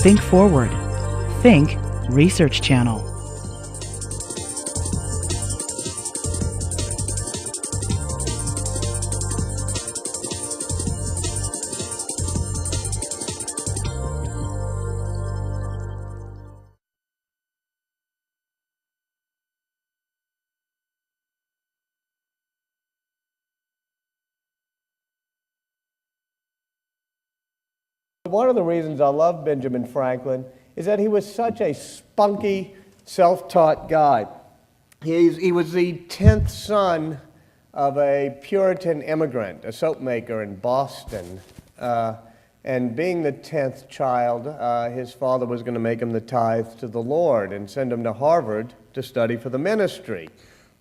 Think Forward. Think Research Channel. One of the reasons I love Benjamin Franklin is that he was such a spunky, self-taught guy. He was the 10th son of a Puritan immigrant, a soap maker in Boston. And being the 10th child, his father was going to make him the tithe to the Lord and send him to Harvard to study for the ministry.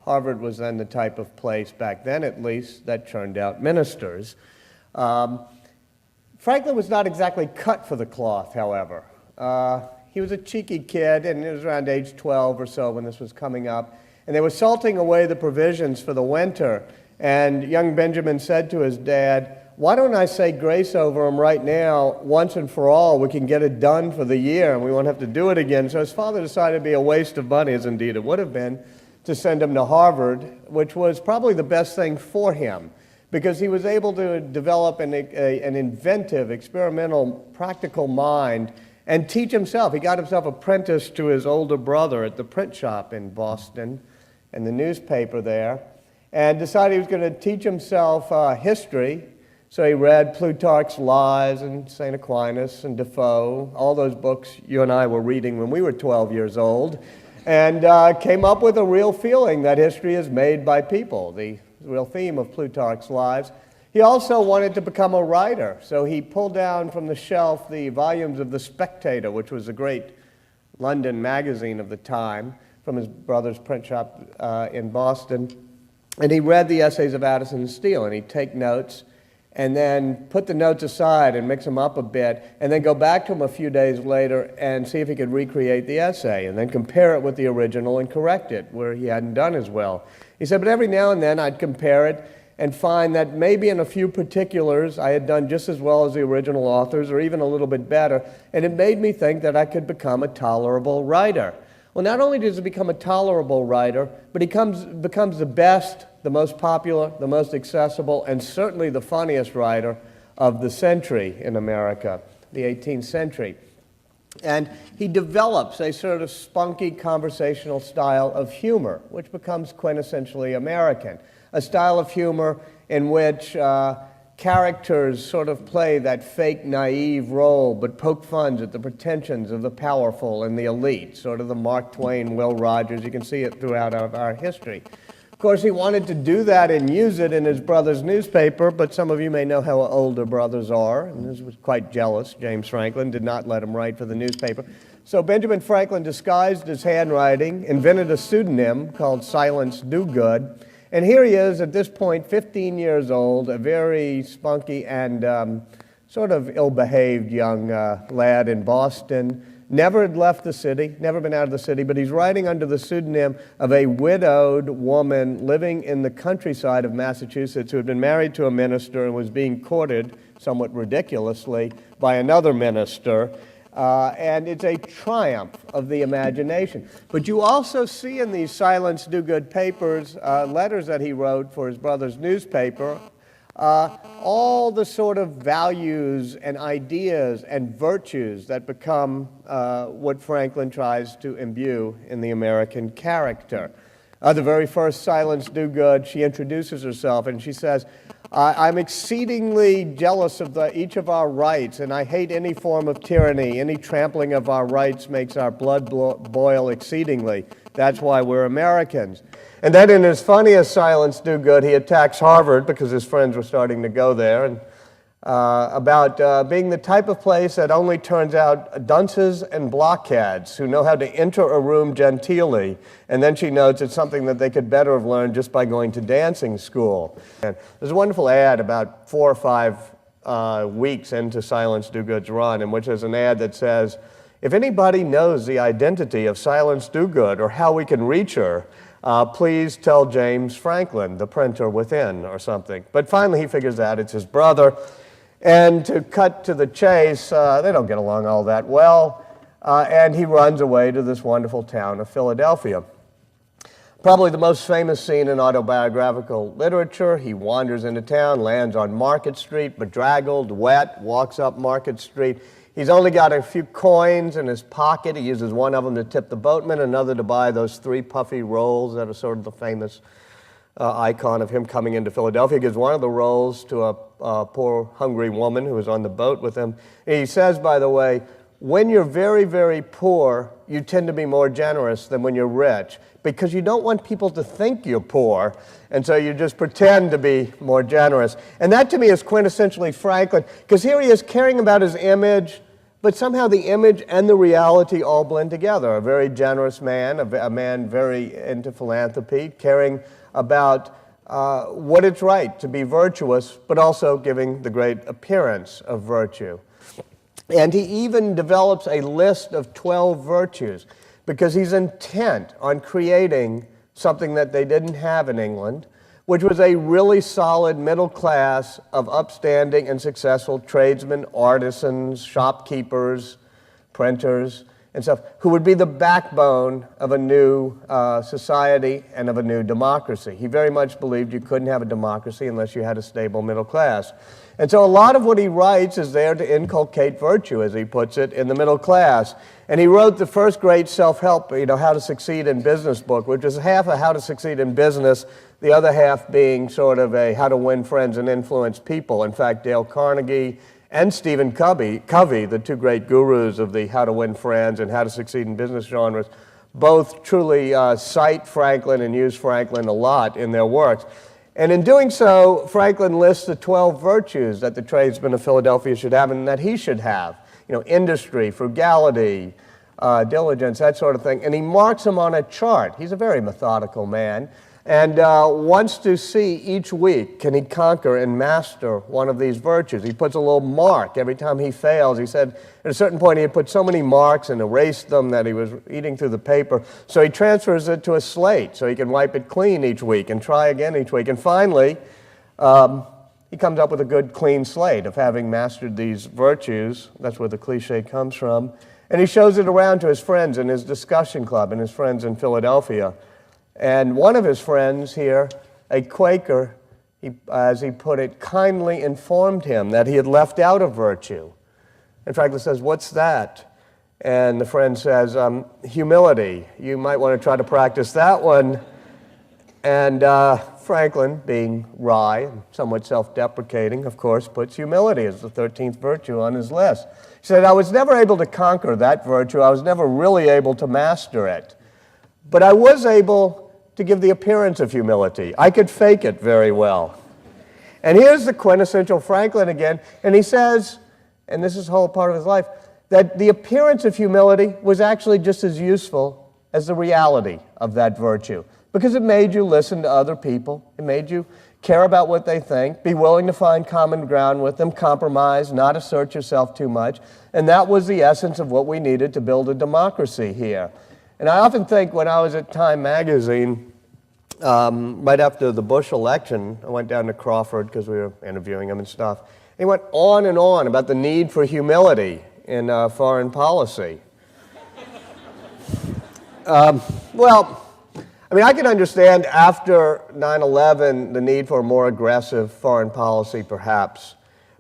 Harvard was then the type of place, back then at least, that churned out ministers. Franklin was not exactly cut for the cloth, however. He was a cheeky kid, and it was around age 12 or so when this was coming up. And they were salting away the provisions for the winter. And young Benjamin said to his dad, "Why don't I say grace over him right now, once and for all? We can get it done for the year, and we won't have to do it again." So his father decided it'd be a waste of money, as indeed it would have been, to send him to Harvard, which was probably the best thing for him, because he was able to develop an inventive, experimental, practical mind and teach himself. He got himself apprenticed to his older brother at the print shop in Boston and the newspaper there, and decided he was going to teach himself history. So he read Plutarch's Lives and St. Aquinas and Defoe, all those books you and I were reading when we were 12 years old, and came up with a real feeling that history is made by people, the real theme of Plutarch's Lives. He also wanted to become a writer, so he pulled down from the shelf the volumes of The Spectator, which was a great London magazine of the time, from his brother's print shop in Boston, and he read the essays of Addison and Steele, and he'd take notes, and then put the notes aside and mix them up a bit, and then go back to them a few days later and see if he could recreate the essay, and then compare it with the original and correct it where he hadn't done as well. He said, but every now and then I'd compare it and find that maybe in a few particulars I had done just as well as the original authors, or even a little bit better, and it made me think that I could become a tolerable writer. Well, not only does he become a tolerable writer, but he becomes the best, the most popular, the most accessible, and certainly the funniest writer of the century in America, the 18th century. And he develops a sort of spunky conversational style of humor, which becomes quintessentially American. A style of humor in which characters sort of play that fake, naive role, but poke fun at the pretensions of the powerful and the elite, sort of the Mark Twain, Will Rogers. You can see it throughout our history. Of course, he wanted to do that and use it in his brother's newspaper, but some of you may know how older brothers are, and this was quite jealous. James Franklin did not let him write for the newspaper. So Benjamin Franklin disguised his handwriting, invented a pseudonym called Silence Dogood, and here he is at this point, 15 years old, a very spunky and sort of ill-behaved young lad in Boston. Never had left the city, never been out of the city, but he's writing under the pseudonym of a widowed woman living in the countryside of Massachusetts who had been married to a minister and was being courted, somewhat ridiculously, by another minister. And it's a triumph of the imagination. But you also see in these Silence Dogood papers, letters that he wrote for his brother's newspaper, all the sort of values and ideas and virtues that become what Franklin tries to imbue in the American character. The very first Silence Dogood, she introduces herself and she says, I'm exceedingly jealous of each of our rights, and I hate any form of tyranny. Any trampling of our rights makes our blood boil exceedingly. That's why we're Americans. And then in his funniest Silence Dogood, he attacks Harvard, because his friends were starting to go there, and about being the type of place that only turns out dunces and blockheads who know how to enter a room genteelly. And then she notes it's something that they could better have learned just by going to dancing school. And there's a wonderful ad about 4 or 5 weeks into Silence Dogood's run, in which there's an ad that says, if anybody knows the identity of Silence Dogood or how we can reach her, please tell James Franklin, the printer within, or something. But finally he figures out it's his brother. And to cut to the chase, they don't get along all that well, and he runs away to this wonderful town of Philadelphia. Probably the most famous scene in autobiographical literature. He wanders into town, lands on Market Street, bedraggled, wet, walks up Market Street. He's only got a few coins in his pocket. He uses one of them to tip the boatman, another to buy those 3 puffy rolls that are sort of the famous icon of him coming into Philadelphia. He gives one of the rolls to a poor, hungry woman who was on the boat with him. And he says, by the way, when you're very, very poor, you tend to be more generous than when you're rich, because you don't want people to think you're poor, and so you just pretend to be more generous. And that, to me, is quintessentially Franklin, because here he is caring about his image, but somehow the image and the reality all blend together. A very generous man, a man very into philanthropy, caring about what it's right to be virtuous, but also giving the great appearance of virtue. And he even develops a list of 12 virtues, because he's intent on creating something that they didn't have in England, which was a really solid middle class of upstanding and successful tradesmen, artisans, shopkeepers, printers, and stuff, who would be the backbone of a new society and of a new democracy. He very much believed you couldn't have a democracy unless you had a stable middle class. And so a lot of what he writes is there to inculcate virtue, as he puts it, in the middle class. And he wrote the first great self-help, How to Succeed in Business book, which is half a How to Succeed in Business, the other half being sort of a How to Win Friends and Influence People. In fact, Dale Carnegie and Stephen Covey, the 2 great gurus of the How to Win Friends and How to Succeed in Business genres, both truly cite Franklin and use Franklin a lot in their works. And in doing so, Franklin lists the 12 virtues that the tradesmen of Philadelphia should have and that he should have. Industry, frugality, diligence, that sort of thing. And he marks them on a chart. He's a very methodical man, and wants to see each week, can he conquer and master one of these virtues. He puts a little mark every time he fails. He said at a certain point he had put so many marks and erased them that he was eating through the paper. So he transfers it to a slate so he can wipe it clean each week and try again each week. And finally, he comes up with a good clean slate of having mastered these virtues. That's where the cliche comes from. And he shows it around to his friends in his discussion club and his friends in Philadelphia. And one of his friends here, a Quaker, as he put it, kindly informed him that he had left out a virtue. And Franklin says, "What's that?" And the friend says, "Humility. You might want to try to practice that one." And Franklin, being wry and somewhat self-deprecating, of course, puts humility as the 13th virtue on his list. He said, "I was never able to conquer that virtue. I was never really able to master it. But I was able to give the appearance of humility. I could fake it very well." And here's the quintessential Franklin again, and he says, and this is a whole part of his life, that the appearance of humility was actually just as useful as the reality of that virtue, because it made you listen to other people, it made you care about what they think, be willing to find common ground with them, compromise, not assert yourself too much, and that was the essence of what we needed to build a democracy here. And I often think when I was at Time magazine, right after the Bush election, I went down to Crawford because we were interviewing him and stuff. He went on and on about the need for humility in foreign policy. Well, I mean, I can understand after 9/11 the need for a more aggressive foreign policy, perhaps.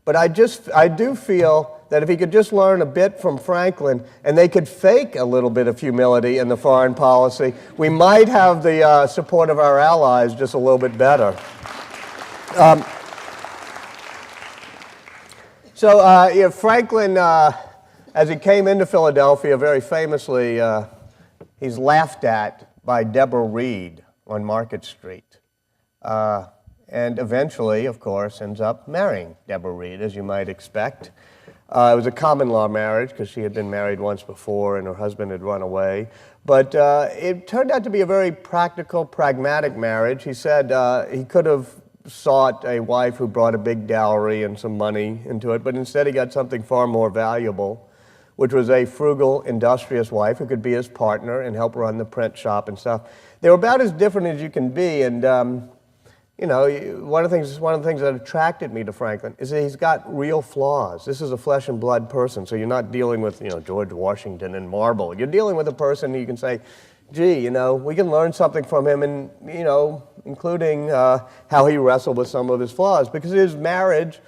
But I do feel that if he could just learn a bit from Franklin and they could fake a little bit of humility in the foreign policy, we might have the support of our allies just a little bit better. Franklin, as he came into Philadelphia, very famously, he's laughed at by Deborah Reed on Market Street. And eventually, of course, ends up marrying Deborah Reed, as you might expect. It was a common law marriage because she had been married once before and her husband had run away. But it turned out to be a very practical, pragmatic marriage. He said he could have sought a wife who brought a big dowry and some money into it, but instead he got something far more valuable, which was a frugal, industrious wife who could be his partner and help run the print shop and stuff. They were about as different as you can be, and you know, one of the things that attracted me to Franklin is that he's got real flaws. This is a flesh and blood person, so you're not dealing with, you know, George Washington in marble. You're dealing with a person who you can say, gee, you know, we can learn something from him, and, you know, including how he wrestled with some of his flaws, because his marriage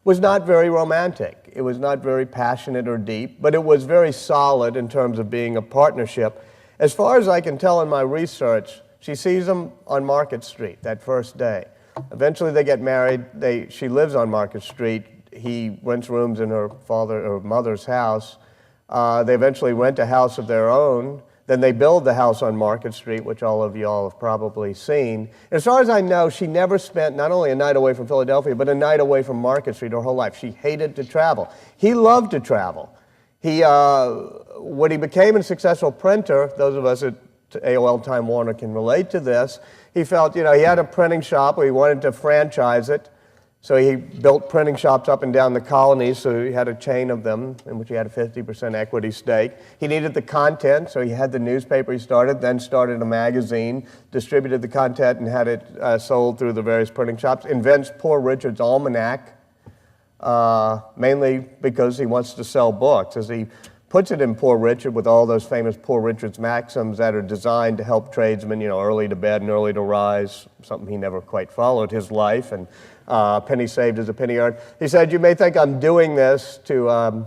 was not very romantic. It was not very passionate or deep, but it was very solid in terms of being a partnership. As far as I can tell in my research, she sees him on Market Street that first day. Eventually they get married. She lives on Market Street. He rents rooms in her mother's house. They eventually rent a house of their own. Then they build the house on Market Street, which all of y'all have probably seen. As far as I know, she never spent not only a night away from Philadelphia, but a night away from Market Street her whole life. She hated to travel. He loved to travel. When he became a successful printer, those of us at AOL Time Warner can relate to this, he felt, you know, he had a printing shop where he wanted to franchise it. So he built printing shops up and down the colonies, so he had a chain of them in which he had a 50% equity stake. He needed the content, so he had the newspaper he started, then started a magazine, distributed the content and had it sold through the various printing shops, invents Poor Richard's Almanac, mainly because he wants to sell books. As he puts it in Poor Richard with all those famous Poor Richard's maxims that are designed to help tradesmen, you know, early to bed and early to rise, something he never quite followed his life, and penny saved is a penny earned. He said, you may think I'm doing this to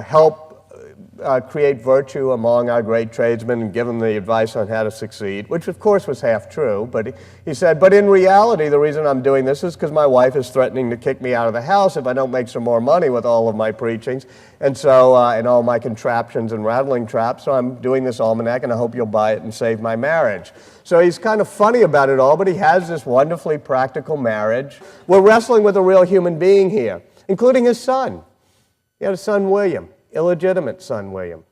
help create virtue among our great tradesmen and give them the advice on how to succeed, which of course was half true, but he said, but in reality the reason I'm doing this is because my wife is threatening to kick me out of the house if I don't make some more money with all of my preachings, and so, and all my contraptions and rattling traps, so I'm doing this almanac and I hope you'll buy it and save my marriage. So he's kind of funny about it all, but he has this wonderfully practical marriage. We're wrestling with a real human being here, including his son. He had a son, William. Illegitimate son, William,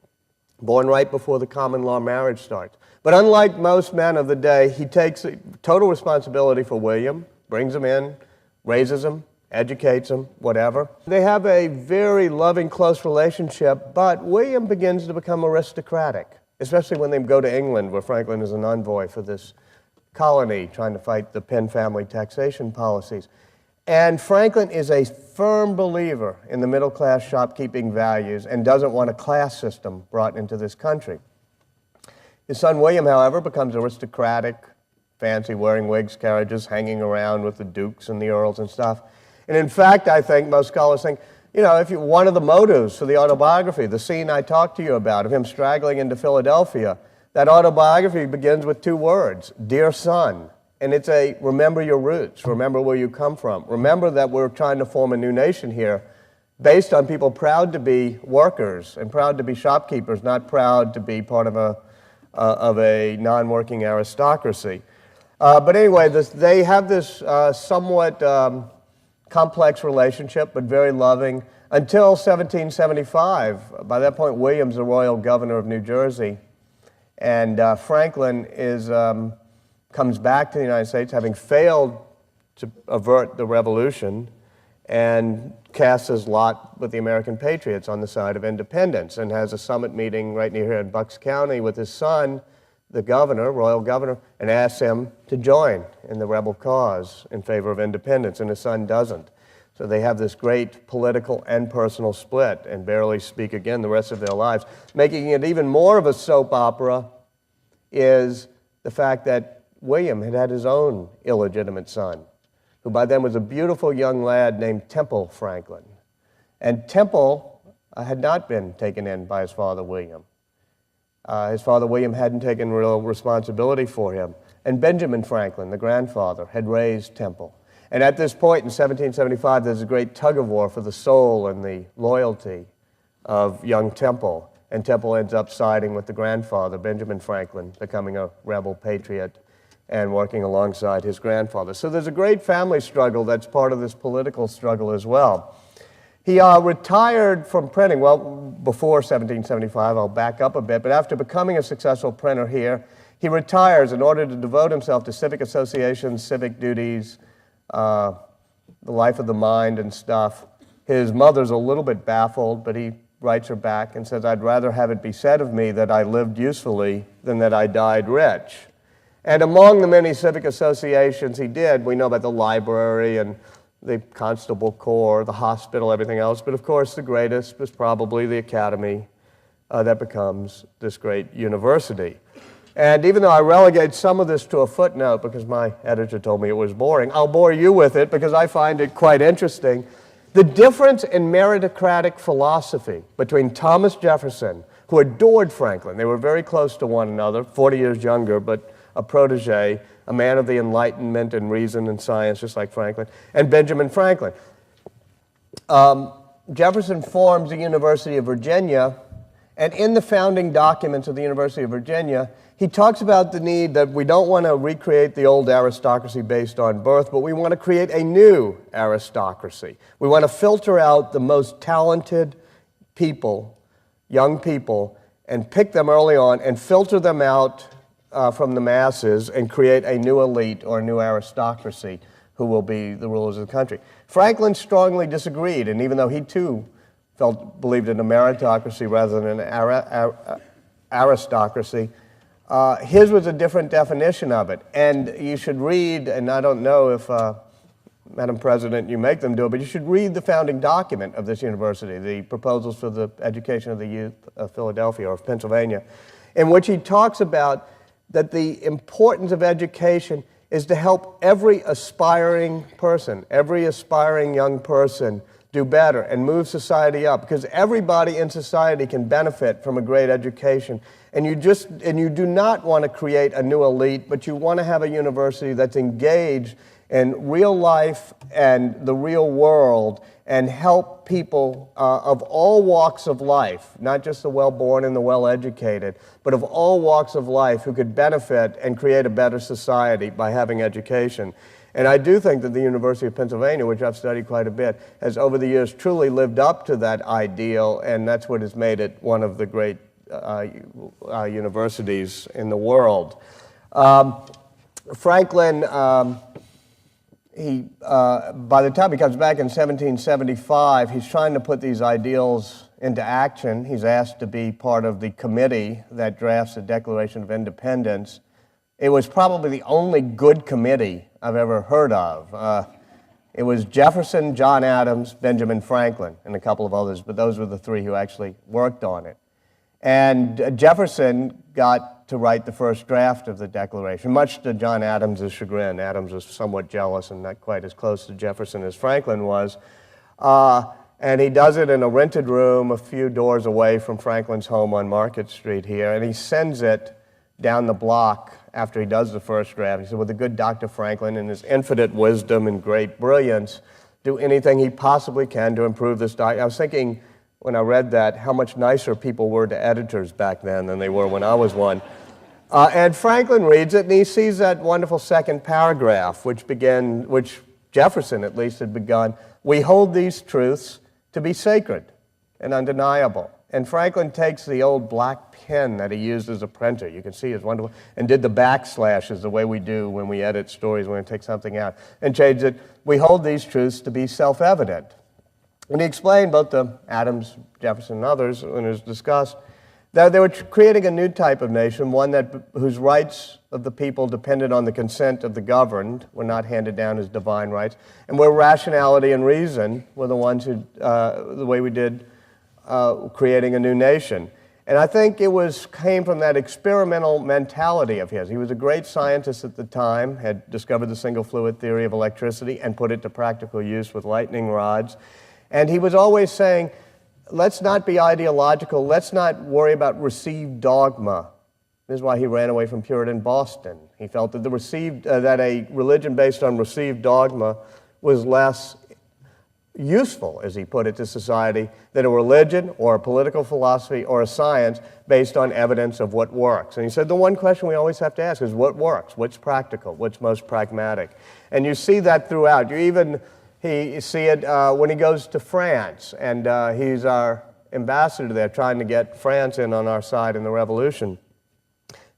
born right before the common law marriage starts. But unlike most men of the day, he takes total responsibility for William, brings him in, raises him, educates him, whatever. They have a very loving, close relationship, but William begins to become aristocratic, especially when they go to England, where Franklin is an envoy for this colony trying to fight the Penn family taxation policies. And Franklin is a firm believer in the middle-class shopkeeping values and doesn't want a class system brought into this country. His son William, however, becomes aristocratic, fancy, wearing wigs, carriages, hanging around with the dukes and the earls and stuff. And in fact, I think, most scholars think, you know, one of the motives for the autobiography, the scene I talked to you about of him straggling into Philadelphia, that autobiography begins with two words, dear son. And it's a remember your roots, remember where you come from. Remember that we're trying to form a new nation here based on people proud to be workers and proud to be shopkeepers, not proud to be part of a non-working aristocracy. But anyway, they have this somewhat complex relationship, but very loving, until 1775. By that point, William's the royal governor of New Jersey, and Franklin comes back to the United States, having failed to avert the revolution, and casts his lot with the American Patriots on the side of independence, and has a summit meeting right near here in Bucks County with his son, the governor, royal governor, and asks him to join in the rebel cause in favor of independence, and his son doesn't. So they have this great political and personal split and barely speak again the rest of their lives. Making it even more of a soap opera is the fact that William had had his own illegitimate son, who by then was a beautiful young lad named Temple Franklin. And Temple had not been taken in by his father William. His father William hadn't taken real responsibility for him. And Benjamin Franklin, the grandfather, had raised Temple. And at this point in 1775, there's a great tug-of-war for the soul and the loyalty of young Temple. And Temple ends up siding with the grandfather, Benjamin Franklin, becoming a rebel patriot and working alongside his grandfather. So there's a great family struggle that's part of this political struggle as well. He retired from printing, well, before 1775, I'll back up a bit, but after becoming a successful printer here, he retires in order to devote himself to civic associations, civic duties, the life of the mind and stuff. His mother's a little bit baffled, but he writes her back and says, I'd rather have it be said of me that I lived usefully than that I died rich. And among the many civic associations he did, we know about the library and the Constable Corps, the hospital, everything else, but of course the greatest was probably the academy that becomes this great university. And even though I relegate some of this to a footnote because my editor told me it was boring, I'll bore you with it because I find it quite interesting. The difference in meritocratic philosophy between Thomas Jefferson, who adored Franklin, they were very close to one another, 40 years younger, but a protege, a man of the Enlightenment and reason and science, just like Franklin, and Benjamin Franklin. Jefferson forms the University of Virginia, and in the founding documents of the University of Virginia, he talks about the need that we don't want to recreate the old aristocracy based on birth, but we want to create a new aristocracy. We want to filter out the most talented people, young people, and pick them early on and filter them out from the masses and create a new elite or a new aristocracy who will be the rulers of the country. Franklin strongly disagreed, and even though he too believed in a meritocracy rather than an aristocracy, his was a different definition of it. And you should read, and I don't know if, Madam President, you make them do it, but you should read the founding document of this university, the Proposals for the Education of the Youth of Philadelphia or of Pennsylvania, in which he talks about that the importance of education is to help every aspiring person, every aspiring young person do better and move society up, because everybody in society can benefit from a great education. And you do not want to create a new elite, but you want to have a university that's engaged in real life and the real world and help people of all walks of life, not just the well-born and the well-educated, but of all walks of life who could benefit and create a better society by having education. And I do think that the University of Pennsylvania, which I've studied quite a bit, has over the years truly lived up to that ideal, and that's what has made it one of the great universities in the world. Franklin, by the time he comes back in 1775, he's trying to put these ideals into action. He's asked to be part of the committee that drafts the Declaration of Independence. It was probably the only good committee I've ever heard of. It was Jefferson, John Adams, Benjamin Franklin, and a couple of others, but those were the three who actually worked on it. And Jefferson got to write the first draft of the Declaration, much to John Adams' chagrin. Adams was somewhat jealous and not quite as close to Jefferson as Franklin was. And he does it in a rented room a few doors away from Franklin's home on Market Street here, and he sends it down the block after he does the first draft. He said, "Will the good Dr. Franklin, in his infinite wisdom and great brilliance, do anything he possibly can to improve this document?" I was thinking, when I read that, how much nicer people were to editors back then than they were when I was one. And Franklin reads it, and he sees that wonderful second paragraph, which Jefferson at least had begun. "We hold these truths to be sacred and undeniable." And Franklin takes the old black pen that he used as a printer, you can see it's wonderful, and did the backslashes the way we do when we edit stories, when we take something out, and changed it. "We hold these truths to be self-evident." And he explained, both to Adams, Jefferson, and others, when it was discussed, that they were creating a new type of nation, one whose rights of the people depended on the consent of the governed, were not handed down as divine rights, and where rationality and reason were the ones who, the way we did creating a new nation. And I think it came from that experimental mentality of his. He was a great scientist at the time, had discovered the single fluid theory of electricity and put it to practical use with lightning rods. And he was always saying, let's not be ideological, let's not worry about received dogma. This is why he ran away from Puritan Boston. He felt that that a religion based on received dogma was less useful, as he put it, to society than a religion or a political philosophy or a science based on evidence of what works. And he said the one question we always have to ask is what works, what's practical, what's most pragmatic. And you see that throughout. You see it when he goes to France, and he's our ambassador there trying to get France in on our side in the revolution.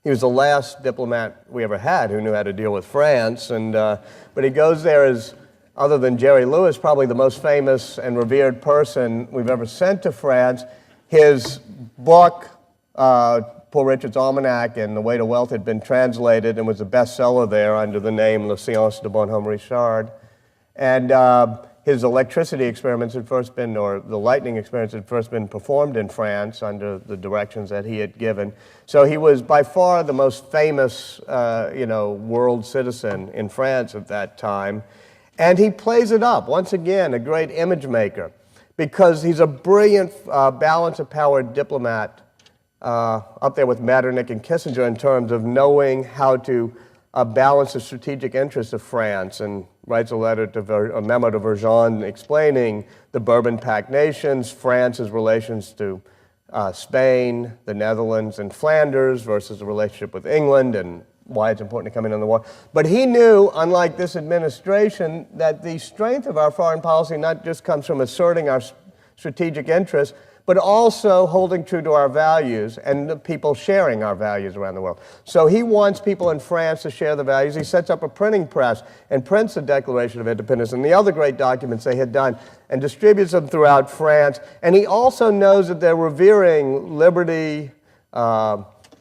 He was the last diplomat we ever had who knew how to deal with France, but he goes there as, other than Jerry Lewis, probably the most famous and revered person we've ever sent to France. His book, Poor Richard's Almanac and The Way to Wealth had been translated and was a bestseller there under the name Le Science de Bonhomme Richard. And his electricity experiments had first been, or the lightning experiments had first been performed in France under the directions that he had given. So he was by far the most famous, world citizen in France at that time. And he plays it up, once again, a great image maker, because he's a brilliant balance of power diplomat, up there with Metternich and Kissinger in terms of knowing how to balance the strategic interests of France, and writes a memo to Vergennes explaining the Bourbon Pact nations, France's relations to Spain, the Netherlands, and Flanders versus the relationship with England, and why it's important to come in on the war. But he knew, unlike this administration, that the strength of our foreign policy not just comes from asserting our strategic interests, but also holding true to our values and the people sharing our values around the world. So he wants people in France to share the values. He sets up a printing press and prints the Declaration of Independence and the other great documents they had done and distributes them throughout France. And he also knows that they're revering liberty,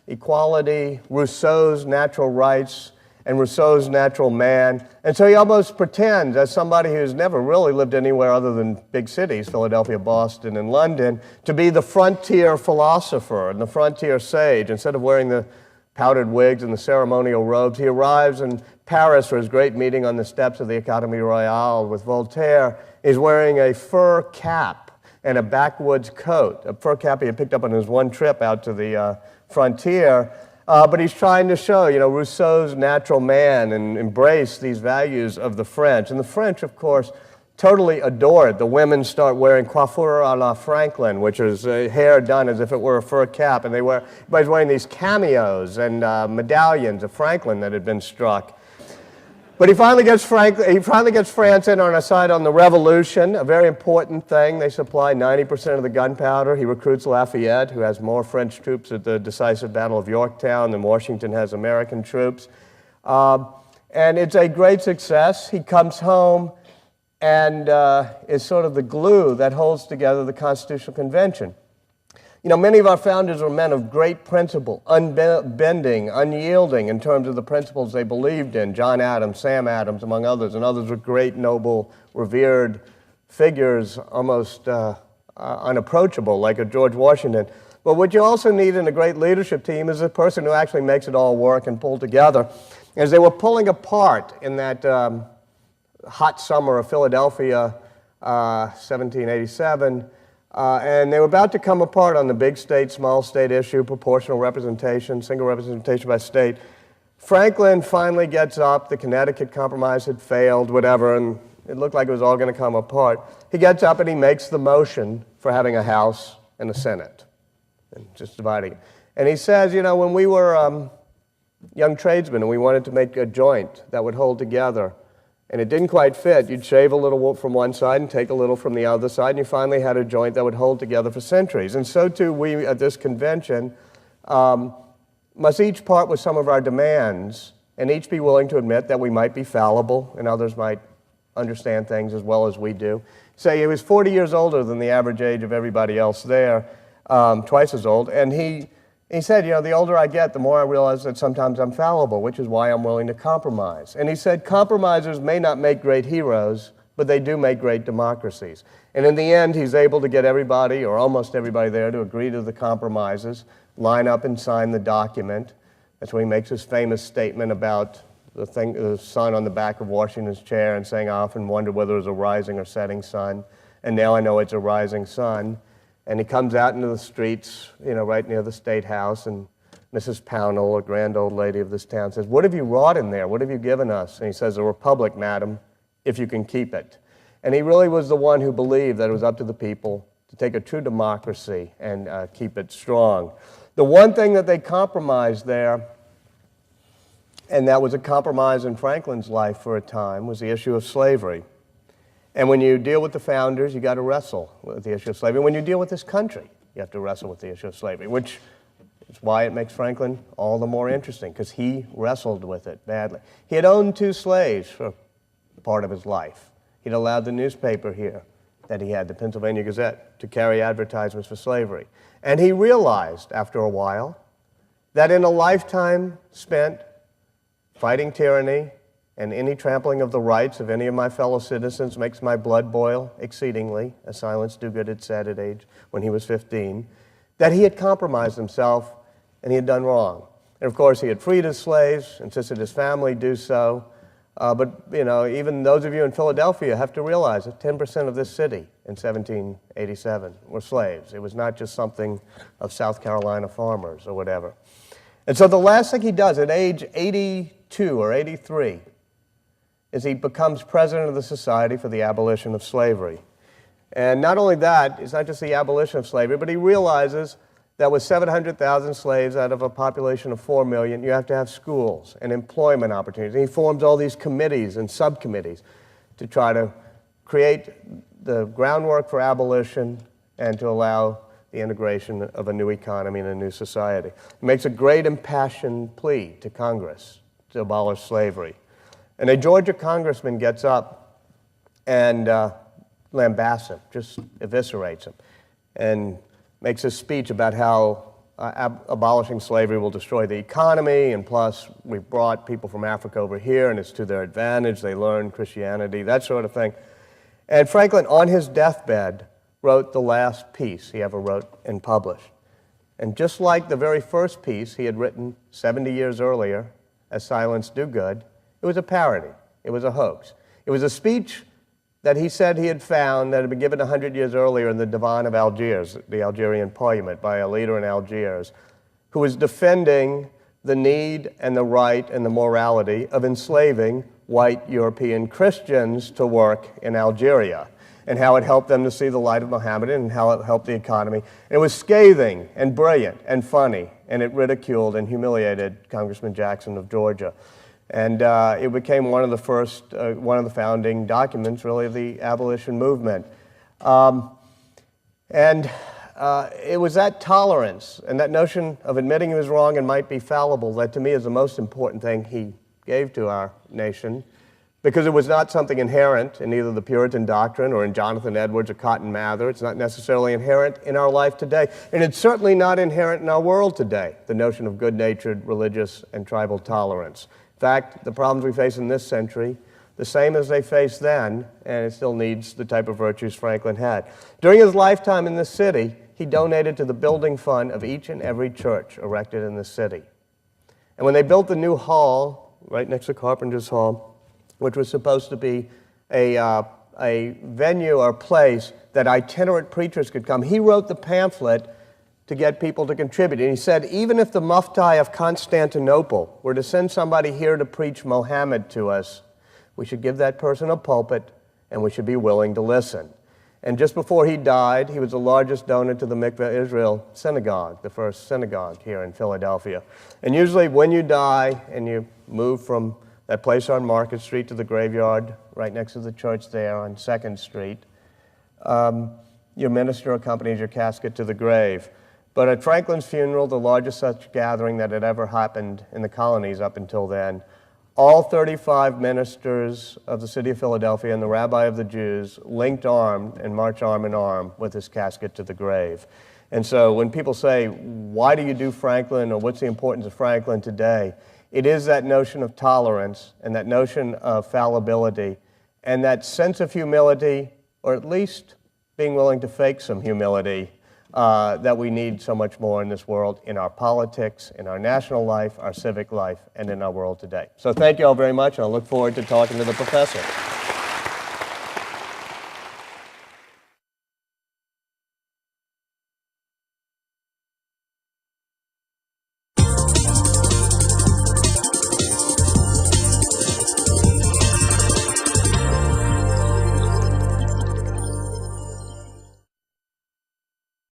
equality, Rousseau's natural rights, and Rousseau's natural man. And so he almost pretends, as somebody who's never really lived anywhere other than big cities, Philadelphia, Boston, and London, to be the frontier philosopher and the frontier sage. Instead of wearing the powdered wigs and the ceremonial robes, he arrives in Paris for his great meeting on the steps of the Académie Royale with Voltaire. He's wearing a fur cap and a backwoods coat, a fur cap he had picked up on his one trip out to the frontier. But he's trying to show, Rousseau's natural man and embrace these values of the French. And the French, of course, totally adore it. The women start wearing coiffure à la Franklin, which is hair done as if it were a fur cap. And everybody's wearing these cameos and medallions of Franklin that had been struck. But he finally gets France in on a side on the Revolution, a very important thing. They supply 90% of the gunpowder. He recruits Lafayette, who has more French troops at the decisive Battle of Yorktown than Washington has American troops. And it's a great success. He comes home and is sort of the glue that holds together the Constitutional Convention. Many of our founders were men of great principle, unbending, unyielding in terms of the principles they believed in. John Adams, Sam Adams, among others, and others were great, noble, revered figures, almost unapproachable, like a George Washington. But what you also need in a great leadership team is a person who actually makes it all work and pull together. As they were pulling apart in that hot summer of Philadelphia, 1787, and they were about to come apart on the big state, small state issue, proportional representation, single representation by state. Franklin finally gets up. The Connecticut Compromise had failed, whatever, and it looked like it was all going to come apart. He gets up and he makes the motion for having a House and a Senate, and just dividing it. And he says, when we were young tradesmen and we wanted to make a joint that would hold together, and it didn't quite fit, you'd shave a little from one side and take a little from the other side, and you finally had a joint that would hold together for centuries. And so too we at this convention must each part with some of our demands, and each be willing to admit that we might be fallible and others might understand things as well as we do. Say he was 40 years older than the average age of everybody else there, twice as old, and he said, the older I get, the more I realize that sometimes I'm fallible, which is why I'm willing to compromise. And he said, compromisers may not make great heroes, but they do make great democracies. And in the end, he's able to get everybody, or almost everybody there, to agree to the compromises, line up and sign the document. That's when he makes his famous statement about the sun on the back of Washington's chair and saying, I often wonder whether it was a rising or setting sun, and now I know it's a rising sun. And he comes out into the streets, right near the State House, and Mrs. Pownall, a grand old lady of this town, says, what have you wrought in there? What have you given us? And he says, a republic, madam, if you can keep it. And he really was the one who believed that it was up to the people to take a true democracy and keep it strong. The one thing that they compromised there, and that was a compromise in Franklin's life for a time, was the issue of slavery. And when you deal with the founders, you got to wrestle with the issue of slavery. When you deal with this country, you have to wrestle with the issue of slavery, which is why it makes Franklin all the more interesting, because he wrestled with it badly. He had owned 2 slaves for part of his life. He'd allowed the newspaper here that he had, the Pennsylvania Gazette, to carry advertisements for slavery. And he realized after a while that in a lifetime spent fighting tyranny and any trampling of the rights of any of my fellow citizens makes my blood boil exceedingly, as Silence Dogood had said at age when he was 15, that he had compromised himself and he had done wrong. And of course, he had freed his slaves, insisted his family do so. But even those of you in Philadelphia have to realize that 10% of this city in 1787 were slaves. It was not just something of South Carolina farmers or whatever. And so the last thing he does at age 82 or 83 is he becomes president of the Society for the Abolition of Slavery. And not only that, it's not just the abolition of slavery, but he realizes that with 700,000 slaves out of a population of 4 million, you have to have schools and employment opportunities. And he forms all these committees and subcommittees to try to create the groundwork for abolition and to allow the integration of a new economy and a new society. He makes a great impassioned plea to Congress to abolish slavery. And a Georgia congressman gets up and lambasts him, just eviscerates him, and makes a speech about how abolishing slavery will destroy the economy, and plus we've brought people from Africa over here and it's to their advantage, they learn Christianity, that sort of thing. And Franklin, on his deathbed, wrote the last piece he ever wrote and published. And just like the very first piece he had written 70 years earlier, as Silence Dogood, it was a parody, it was a hoax. It was a speech that he said he had found that had been given 100 years earlier in the Divan of Algiers, the Algerian parliament, by a leader in Algiers, who was defending the need and the right and the morality of enslaving white European Christians to work in Algeria, and how it helped them to see the light of Muhammad and how it helped the economy. It was scathing and brilliant and funny, and it ridiculed and humiliated Congressman Jackson of Georgia. And it became one of the first, one of the founding documents, really, of the abolition movement. It was that tolerance and that notion of admitting he was wrong and might be fallible that, to me, is the most important thing he gave to our nation, because it was not something inherent in either the Puritan doctrine or in Jonathan Edwards or Cotton Mather. It's not necessarily inherent in our life today, and it's certainly not inherent in our world today, the notion of good-natured religious and tribal tolerance. In fact, the problems we face in this century, the same as they faced then, and it still needs the type of virtues Franklin had. During his lifetime in this city, he donated to the building fund of each and every church erected in the city. And when they built the new hall, right next to Carpenter's Hall, which was supposed to be a venue or place that itinerant preachers could come, he wrote the pamphlet to get people to contribute. And he said, even if the Mufti of Constantinople were to send somebody here to preach Mohammed to us, we should give that person a pulpit and we should be willing to listen. And just before he died, he was the largest donor to the Mikveh Israel Synagogue, the first synagogue here in Philadelphia. And usually when you die and you move from that place on Market Street to the graveyard right next to the church there on 2nd Street, your minister accompanies your casket to the grave. But at Franklin's funeral, the largest such gathering that had ever happened in the colonies up until then, all 35 ministers of the city of Philadelphia and the rabbi of the Jews linked arm and marched arm in arm with his casket to the grave. And so when people say, why do you do Franklin, or what's the importance of Franklin today, it is that notion of tolerance and that notion of fallibility and that sense of humility, or at least being willing to fake some humility, that we need so much more in this world, in our politics, in our national life, our civic life, and in our world today. So thank you all very much, and I look forward to talking to the professor.